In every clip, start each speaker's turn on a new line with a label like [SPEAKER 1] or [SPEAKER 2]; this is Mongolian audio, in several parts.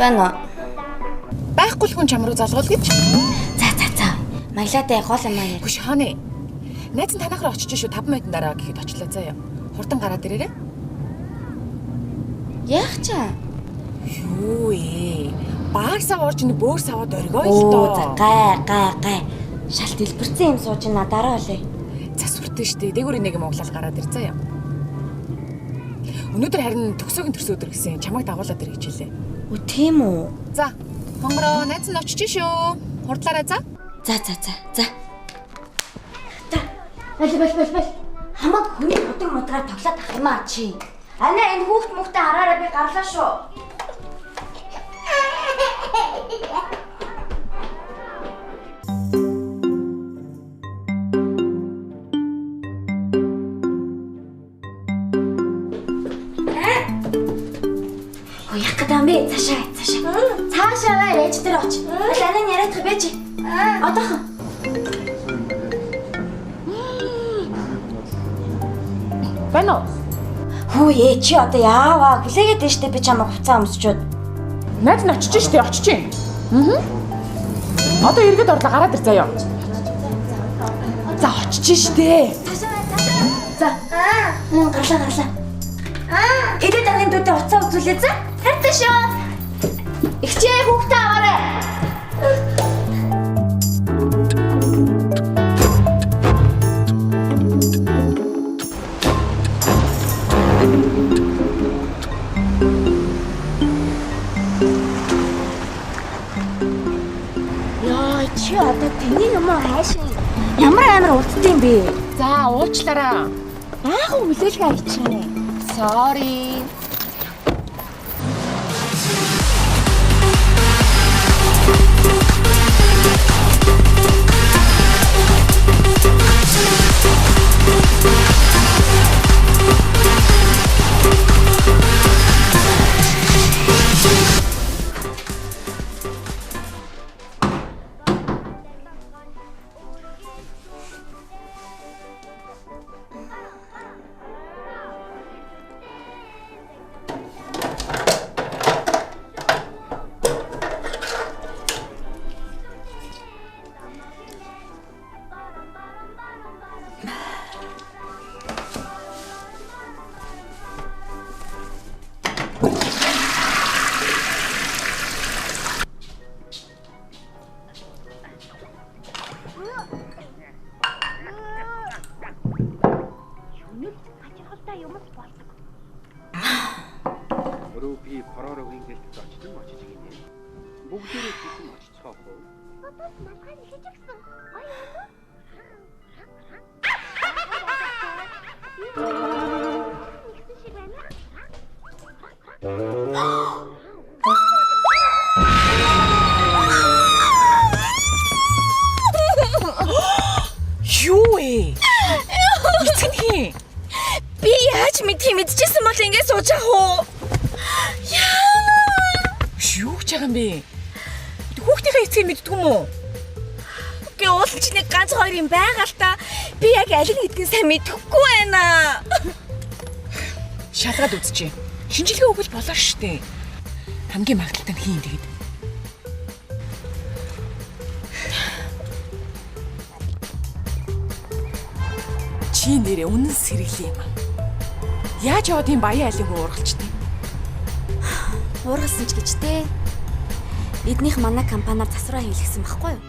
[SPEAKER 1] Байна уу?
[SPEAKER 2] Байхгүй л хүн чам руу залгуул гэж.
[SPEAKER 1] За. Маялаатай гол юм аа.
[SPEAKER 2] Хүш хааны. Найз нь танах руу очиж шүү 5 минутын дараа гэхэд очлоо заяа. Хурдан гараад ирээрэй.
[SPEAKER 1] Яах чаа?
[SPEAKER 2] Юу ээ. Баар сав орж ин бөөр саваад оргоо л доо.
[SPEAKER 1] За гай. Шал дэлбэрсэн юм сууж ина дараа олъё.
[SPEAKER 2] Цас хүртэн штэ. Дээгүүрийн нэг Монголоор гараад ир заяа. Өнөөдөр харин төгсөөгийн төрс өдөр гэсэн чамайг дагуулад ир гэж хэлээ.
[SPEAKER 1] Үу тийм үү?
[SPEAKER 2] За, хонгороо найз нь очиж шүү. Хурдлаарай за.
[SPEAKER 1] За. Бал. Хамаг хүний мутгаар тоглоод ах юм аа чи. Анаа энэ хүүхд мөхтэй хараараа би гарлаа шүү. Яах гэдэг юм бэ? Цаашаа. Цаашаа ээж дээр оч. Ланаа яриадах байж. Одоохон.
[SPEAKER 2] Байна уу?
[SPEAKER 1] Хүү чи одоо яаваа хүлээгээд нь штэ би чамаа хуцаа өмсчүүд.
[SPEAKER 2] Найз нь очиж штэ очиж юм. Одоо эргээд орлоо гараад ир заяа. За очиж штэ.
[SPEAKER 1] За. Гарлаа. Эдээ даргын дүүтэй хуцаа үзүүлээ за. Хайртай шүү. Ихчээ хүүхдээ аваарай. Чи одоо тэний юм хайшин. Ямар амар урдсан бэ?
[SPEAKER 2] За уучлаарай.
[SPEAKER 1] Баахан хүлээлгээ хийчихээ.
[SPEAKER 2] Sorry.
[SPEAKER 3] Би Поророгийн гэлтэд очсон очиж гинэ. Бүгдээрээ хийсэн очицгаах уу? Одоо манайхан хийчихсэн.
[SPEAKER 2] Юу ээ? Эцэг хий.
[SPEAKER 1] Би яаж мэдчихсэн бол ингэ сууж ах уу?
[SPEAKER 2] Юу гэж байгаа юм бэ? Хүүхдийнхээ эцгийг мэддэг юм уу?
[SPEAKER 1] Гэ уул чи нэг ганц хоёр юм байгаа л та. Би яг аль нь гэдгийг сайн мэдэхгүй байна.
[SPEAKER 2] Шалгаад үзчихье. Шинжилгээ өгвөл болоо штэ. Хамгийн магадaltaй нь хийн тэгээд. Чи нэрээ үнэн сэргэлээ юм аа. Яаж яваад тийм баян айлын хүн ургалчдээ?
[SPEAKER 1] Уургалсан ч гэж те. Биднийх манай компаниар засвараа хийлгэсэн баггүй юу?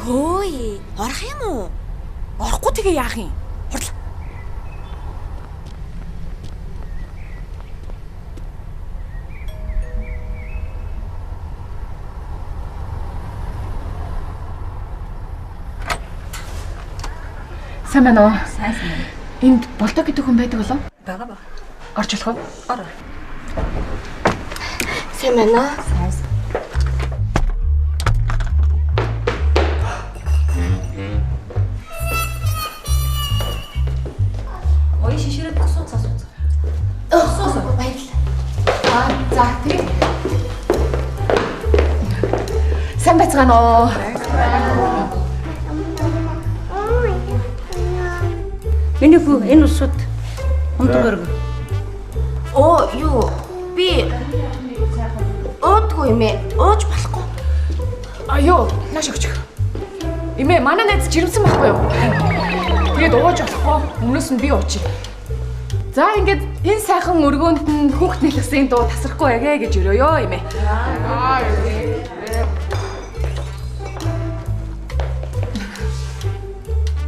[SPEAKER 1] Хөөе, орох юм уу?
[SPEAKER 2] Орохгүй тэгээ яах юм? Хурлаа. Сайн байна уу?
[SPEAKER 4] Сайн.
[SPEAKER 2] Энд болдог гэдэг хүн байдаг болов?
[SPEAKER 4] Бага.
[SPEAKER 2] Орж болох уу? Ор.
[SPEAKER 1] Сайн байна уу?
[SPEAKER 4] Ой шишрээд сууц.
[SPEAKER 1] Сууц баярлалаа.
[SPEAKER 2] За тий. Сайн байцгаана уу?
[SPEAKER 4] Миний хүү энэ усуд ундаг өргө.
[SPEAKER 1] Оо юу? Би уудгүй юм ээ. Ууж болохгүй.
[SPEAKER 2] Юу, нааш өгч. Имээ манай найз жирэмсэн байхгүй юу? Тэгээд ууж болохгүй. Өмнөөс нь би уучих. За ингээд энэ сайхан өргөөнд нь хүүхд нэлгсийн дуу тасрахгүй ягэ гэж өрөөё имээ.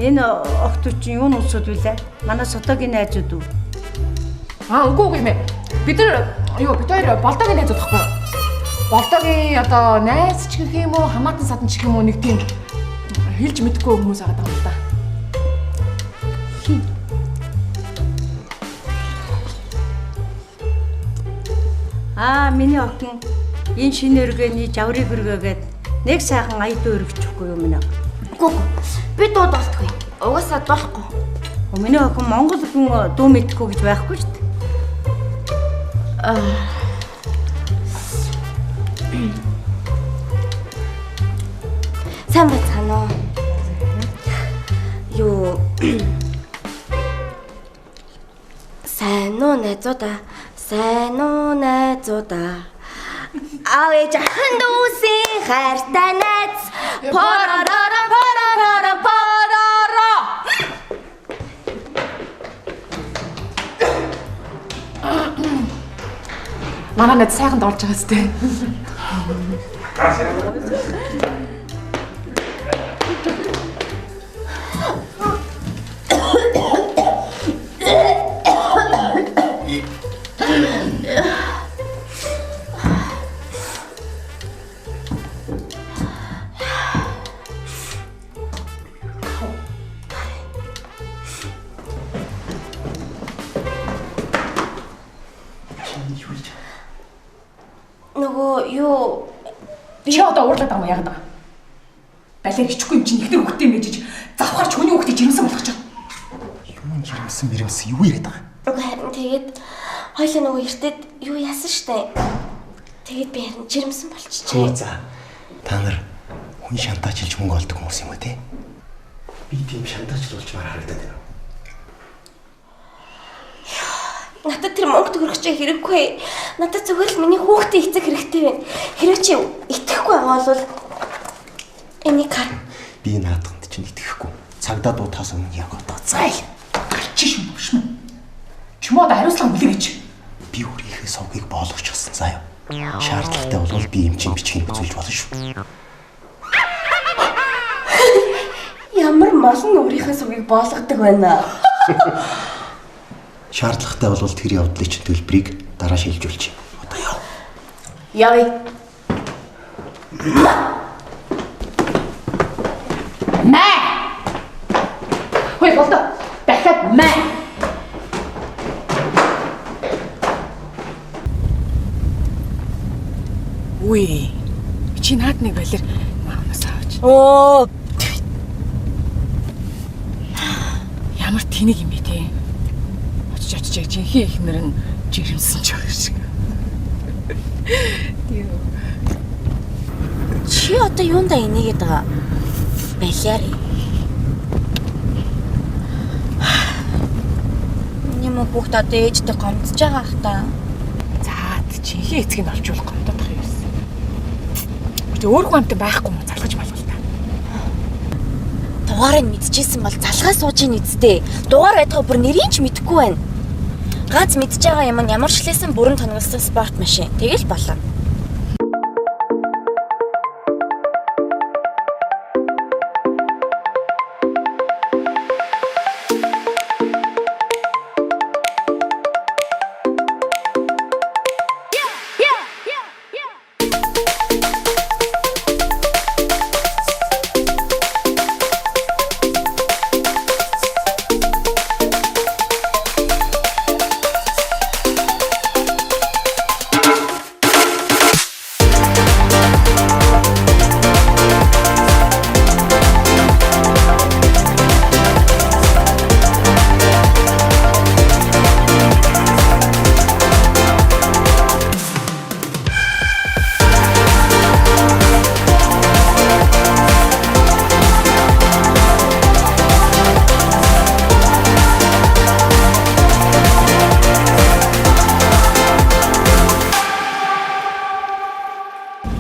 [SPEAKER 4] Энэ охтууд юу усуд вүлээ? Манай содогийн найзууд уу?
[SPEAKER 2] Үгүй имээ. Бид хоёр болдогийн найзууд байхгүй юу? Болдогийн одоо найз ч гэх юм уу, хамаатан садан ч гэх юм уу нэг тийм хэлж мэдгүй хүмүүс байгаа юм л да.
[SPEAKER 4] Миний охин энэ шинэ өргөний жаврыг өргөөгээд нэг сайхан аяд өргөчихгүй юм нэ.
[SPEAKER 1] Үгүй. Би дууд болтгүй. Угаасаа болохгүй.
[SPEAKER 4] Миний охин монгол хүн дуу мэдэхгүй гэж байхгүй шүү дээ.
[SPEAKER 1] Сайн байцгаана уу? Юу? Сайн уу найзуудаа? Сайн уу найзуудаа? Авэж ханд үсийн хайртай найз. Поророра поророра поророра.
[SPEAKER 2] Манай найз сайхан дуулж байгаа сте.
[SPEAKER 1] Нөгөө юу
[SPEAKER 2] Чи одоо уурлаад байгаа юм яагаад байгаа? Балер хичихгүй юм чинь ихнэр хөхтэй мэж завхаарч хүний хөхтэй жирэмсэн болгож байгаа.
[SPEAKER 5] Юм жирэмсэн юу яриад байгаа?
[SPEAKER 1] харин тэгээд хоёлаа нөгөө эртээд юу яасан штэ. Тэгээд би харин жирэмсэн болчихжээ.
[SPEAKER 5] За. Та нар хүн шантаачилж мөнгө олдог хүмүүс юм уу те? Би тийм шантаачл болчмаар харагдаад байна.
[SPEAKER 1] Надад тэр мөнгө төгрөгч хэрэггүй. Надад зүгээр л миний хүүхдээ эцэг хэрэгтэй байна. Хэрвээ чи итгэхгүй байгаа бол энийг хар.
[SPEAKER 5] Би наадаханд чинь итгэхгүй. Цагдаа дуутахаас өмнө яг одоо зайл.
[SPEAKER 2] Гарчиж шүмшмэн. Чимээд хариуцлага үлээч.
[SPEAKER 5] Би өөрийнхөө сувгийг боолгочихсон заяа. Шаардлагатай бол би эмчийн бичгийг үзүүлж болно шүү.
[SPEAKER 1] Ямар малын өөрийнхөө сувгийг боолгодог байна.
[SPEAKER 5] Шаардлагатай бол тэр явдлын чинь төлбөрийг дараа шилжүүлчих. Одоо яв.
[SPEAKER 1] Явъя.
[SPEAKER 2] Мэ. Хөөе болдоо. Дахиад мэ. Үе. Чи наад нэг балер маамаас авч.
[SPEAKER 1] Оо.
[SPEAKER 2] Ямар тэнэг юм бэ те. Очиж яг жинхэнэ ихнэр нь жирэмсэн ч байгаа шиг.
[SPEAKER 1] Чи одоо юундаа энийгээд байгаа? Балиари. Миний мөн хүүхд одоо ээжтэй гомдож байгаа ах та.
[SPEAKER 2] За жинхэнэ эцгийг олж болох гомдох юм байсан. Тэ өөр хүн амтай байхгүй юм залгаж малгал та.
[SPEAKER 1] Дугаарыг мэдчихсэн бол залгаа сууж ийн үсттэй. Дугаар байдгаа бүр нэрийг ч мэдэхгүй байна. Гац мэдж байгаа юм нь ямар ч лээсэн бүрэн тоноглосон спорт машин. Тэгэл болоо.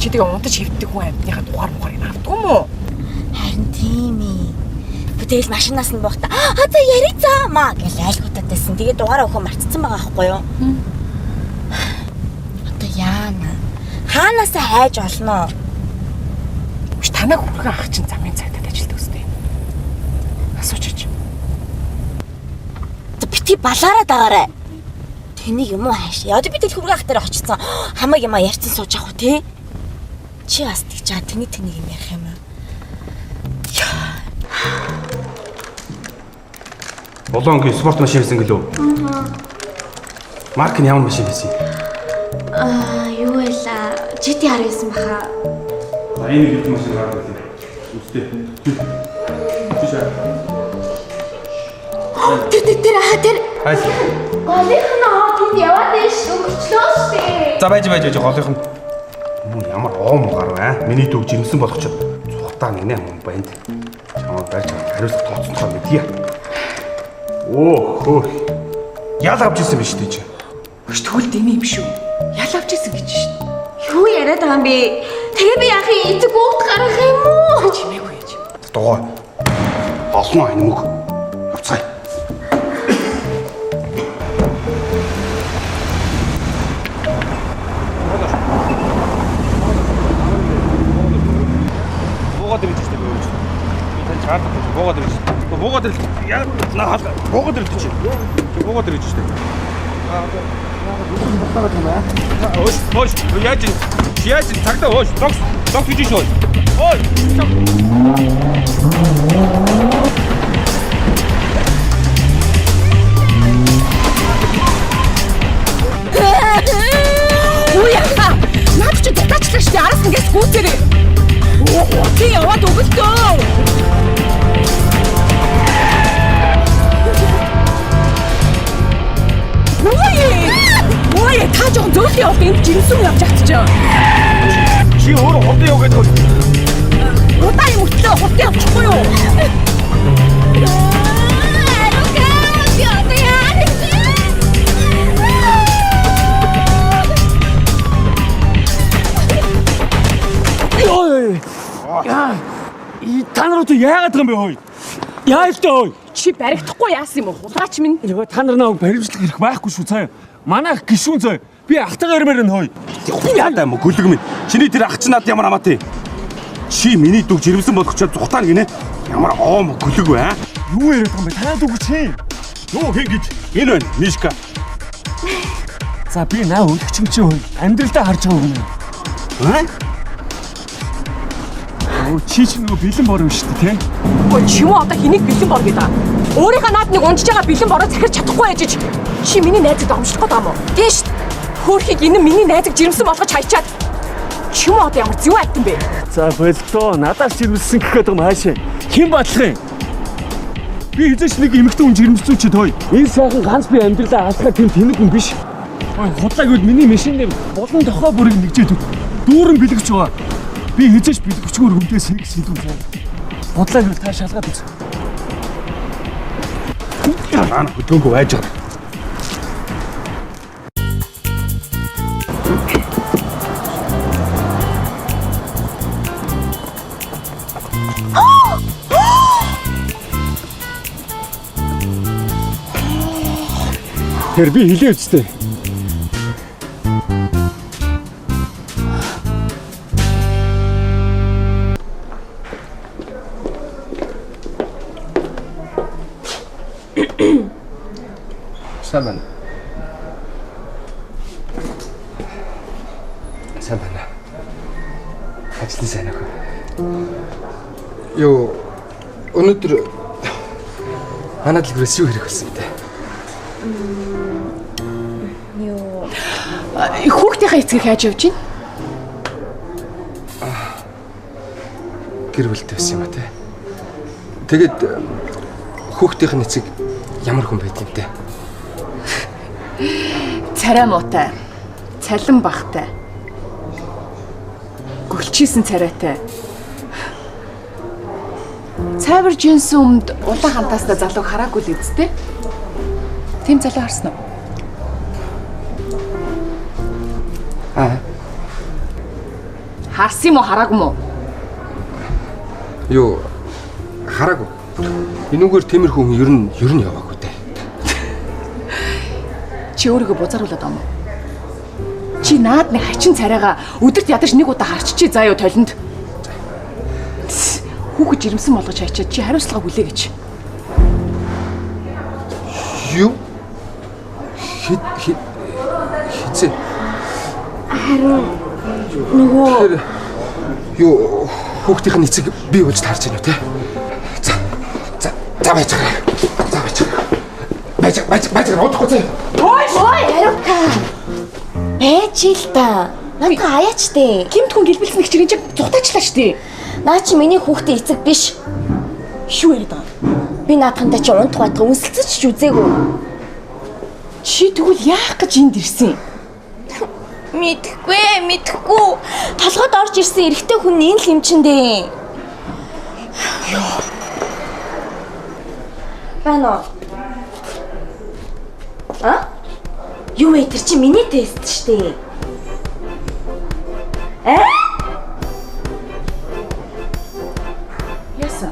[SPEAKER 2] чи тэгээ унтаж хөвддөг хүн амьтныхаа тухаар мухарыг авдаг юм уу?
[SPEAKER 1] Харин тийм ээ. Бүтээл машинаас нь буухта. За яри заа маа гэж айлгуудад байсан. Тэгээ дугаараа өгөө марцсан байгаа байхгүй юу? Одоо яана. Хаанаасаа хайж олноо.
[SPEAKER 2] Биш танаа хүрхэн ах чинь замын цайтад ажилтдаг үстэй. Асуучаач.
[SPEAKER 1] Бити балаараа дагаарай. Тэнийг юм уу хааш. Одоо бид хүрхэн ах дээр очсон. Хамаг юм ярьсан сууж явах уу те? Чи бас тэгж байгаа тэнийг юм ярих юм аа.
[SPEAKER 3] Болонгийн спорт машин байсан гэлөө. Марк нь ямар машин байсан?
[SPEAKER 1] Юу байла? GT 19 баха.
[SPEAKER 3] Энэ гэлт машин гараад байсан. Үстэй.
[SPEAKER 1] Тэр
[SPEAKER 3] Хайс.
[SPEAKER 1] голынхноо тэнд яваад дэш өгчлөө штэ.
[SPEAKER 3] За байж голынх нь. Ямар оом гарав аа. Миний дүү жирэмсэн болгочиход цухтаа нэнэ юм банд. Чамд барьж хариуцлага тооцоолох мэдгийе. Хөө. Ял авч ирсэн биш үү чи?
[SPEAKER 2] Өш тэгвэл дэми юм шүү. Ял авч ирсэн гэж шин.
[SPEAKER 1] Юу яриад байгаа юм бэ? Тэгээ би яахын эцэг бүгд гарах юм уу?
[SPEAKER 2] Чимээгүй яж.
[SPEAKER 3] Догоо. Олно энэ мөг. Явцгаая. Буугаад ирж штэ бөөж. Би тань чаардах гэж буугаад ирж. Буугаад ирж. Яа наа буугаад ирж чи. Буугаад ирж штэ. Ой, яаж тагтаа ой, догс гэж шой. Ой.
[SPEAKER 2] Ой яха. Наад чи татаачлаа штэ араас ингээс гүйтэрээ. Ти яваад өгөлтөө. Ой, та жоохон зөөлөн яваад энд жирэмсэн явж чадчихаа.
[SPEAKER 3] Чи өөрөө хурдан яв гэдэг.
[SPEAKER 2] Удаа юм өтлөө хурдан явчихгүй юу?
[SPEAKER 6] Та нар одоо яагаад байгаа юм бэ хөөе? Яаж тээ хөөе?
[SPEAKER 2] Чи баригдахгүй яасан юм уу? Хулгайч минь.
[SPEAKER 6] Яга та нар нааг баримтлах хэрэг байхгүй шүү цаа. Манайх гişүүн цаа. Би ахтайгаар мэрэн хөөе.
[SPEAKER 3] Яадаа юм гүлэг минь. Чиний тэр ах чинь над ямар амаатай. Чи миний дүү жирэмсэн болгочоод зүхтаа гинэ. Ямар оом гүлэг вэ аа?
[SPEAKER 6] Юу яриад байгаа юм бэ? Танаа дүүг чи.
[SPEAKER 3] Юу хийн гэж. Энэ байна. Мишка.
[SPEAKER 6] За би наа өлөгч юм чи хөөе. Амьдралдаа харж байгаа юм.
[SPEAKER 3] Аа?
[SPEAKER 6] Чи ч нөгөө бэлэн бор юм шүү дээ, тий?
[SPEAKER 2] Ой, чи юу одоо хэнийг бэлэн бор гэдэг аа? Өөрийнхөө наад нэг унжиж байгаа бэлэн бороо захирч чадахгүй яжиж. Чи миний найзыг домшлох гээд байгаа юм уу? Тийм шүү. Хөөхийг энэ миний найзыг жирэмсэн болгож хайчаад. Чи юу одоо ямар зөв айтсан бэ?
[SPEAKER 6] За болтоо надаас жирэмсэн гэхэд юм хаашаа. Хэн батлах юм? Би эзэш нэг эмэгтэй хүн жирэмсүүчихэд хөөе. Энэ сайхан ганц би амьдралаа алхах тийм тэнэг хүн биш. Ой, худлаа гэвэл миний машин дээр болон тохоо бүрийг нэгжээд дүүрэн бэлгэж байгаа. Би эзэш бэлгэвчгөр хүнтэй сэлгэн заа. Худлаа гэвэл та шалгаад үз.
[SPEAKER 3] Яана хөдөлгөөнгөө байж байгаа.
[SPEAKER 6] Тэр би хэлээ үстэй.
[SPEAKER 3] Сайн байна. Сайн байна. Ажлын сайн аа.
[SPEAKER 7] Юу өнөөдөр манай дэлгүүрээс юу хэрэг болсон бэ?
[SPEAKER 2] Хүүхдийнхээ эцгийг хайж явж байна.
[SPEAKER 7] Гэр бүлтэй байсан юм а те. Тэгэд хүүхдийн эцэг ямар хүн байд юм те?
[SPEAKER 2] Царай муутай, цалин багтай, гөлчийсэн царайтай. Цайвар жинсэн өмд улаан хантаастай залууг хараагүй л үсттэй. Тим залуу харсан уу? Харсан юм уу, хараагүй мó?
[SPEAKER 7] Юу хараагүй. Энүүгээр тиймэрхүү хүн ер нь яваагүй дээ.
[SPEAKER 2] Чи өөрийгөө бузааруулад байгаа юм уу? Чи наад нэг хачин царайгаа өдөрт ядаж нэг удаа харччихъя заа юу толинд. Хүүхэд жирэмсэн болгож хайчаад чи хариуцлага хүлээ гэж.
[SPEAKER 7] Юу? Хитцээ.
[SPEAKER 1] Нөгөө
[SPEAKER 7] Юу хүүхдийн эцэг би болж таарч байна уу те? За байж байгаа. За байж байгаа. Байж удахгүй заа.
[SPEAKER 1] ой Арука. Эжил та. Намайг аяач дээ.
[SPEAKER 2] Гэмт хүн гэлбэлсэн их чигийн чиг зүхтаачлаа штий.
[SPEAKER 1] Наа чи миний хүүхдийн эцэг биш.
[SPEAKER 2] Юу яриад байгаа?
[SPEAKER 1] Би наадхантай чи унтах байтга үнсэлцэж ч үзээгүй.
[SPEAKER 2] Чи тэгвэл яах гэж энд ирсэн?
[SPEAKER 1] Мэдхгүй. Толгойд орж ирсэн эрэгтэй хүн энэ л юм чин дээ. Бано. Юу вэ тэр чи миний тест штэ.
[SPEAKER 2] Яасан?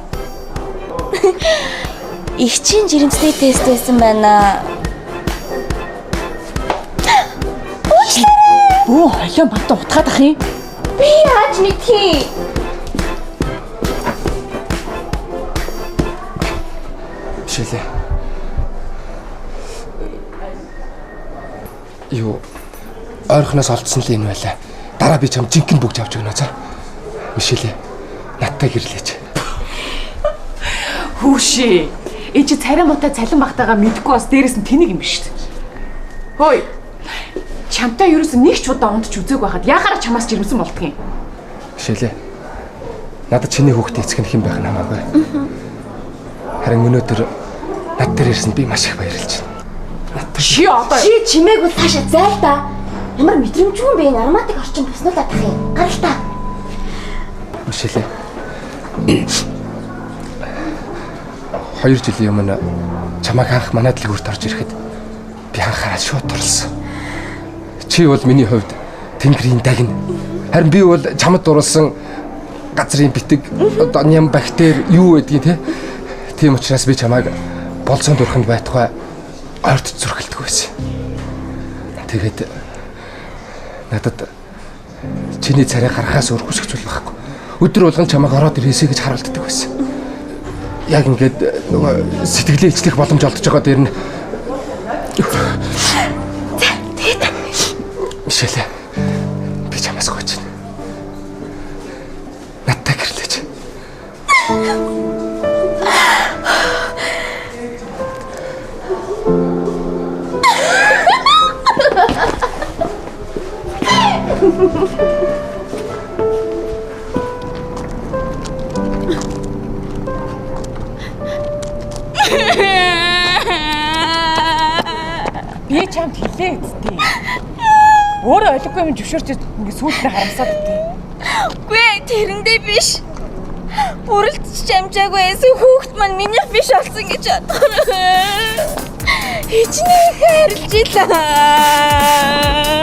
[SPEAKER 1] Их чин жирэмсний тест байсан байна.
[SPEAKER 2] Бөө холион бантан утгаад ах юм.
[SPEAKER 1] Би яаж мэдхий?
[SPEAKER 7] Бишэлээ. Юу ойрхоноос олдсон л энэ байлаа. Дараа би чам жинхэнэ бүгд авч өгнө за. Бишэлээ. Надтай гэрлээч.
[SPEAKER 2] Хүүшээ. Энд чи царай муутай цалин багтаага мэдгүй бас дээрэс нь тэнэг юм биш үү? Хөөе. Чамтай ерөөс нэг ч удаа унтч үзег байхад яхаараа чамаас жирэмсэн болдгийм.
[SPEAKER 7] Бишэлээ. Надад чиний хүүхдээ эцэг нь хэн байх нь хамаагүй. Харин өнөөдөр над дээр ирсэнд би маш их баярлж байна.
[SPEAKER 2] Чи одоо
[SPEAKER 1] Чи чимээгүй цаашаа зайл та. Ямар мэдрэмжгүй бэ энэ ароматик орчин буснуулаад тах юм. Гаралтаа.
[SPEAKER 7] Бишэлээ. 2 жилийн өмнө чамайг анх манай дэлгүүрт орж ирэхэд би анхаарал шууд дурлсан. Чи бол миний хувьд тэнгэрийн дагна. Харин би бол чамд дурлсан газрын битэг одоо ням бактери юу гэдгийг те. Тийм учраас би чамайг болцоонд өрхөнд байтугай ойрт зүрхэлдэг байсан. Тэгээд надад чиний царай гарахаас өөр хүсэж зүйл байхгүй. Өдөр болгон чамайг ороод ирээсэй гэж харуулдаг байсан. Яг ингээд нөгөө сэтгэлээ ичлэх боломж олдож байгаа дээр нь Мишель би чамаас гооч. Надтай гэрлээч.
[SPEAKER 2] би чамд хэлээ үсттэй. Өөрөө ойлгохгүй юм зөвшөөрч ингэ сүүлдээ харамсаад үтээ.
[SPEAKER 1] Үгүй тэрэндээ биш. Бүрэлдэж амжаагүй эсэ хүүхэд маань минийх биш болсон гэж бодохоор. Хичнээн хайрлж илаа.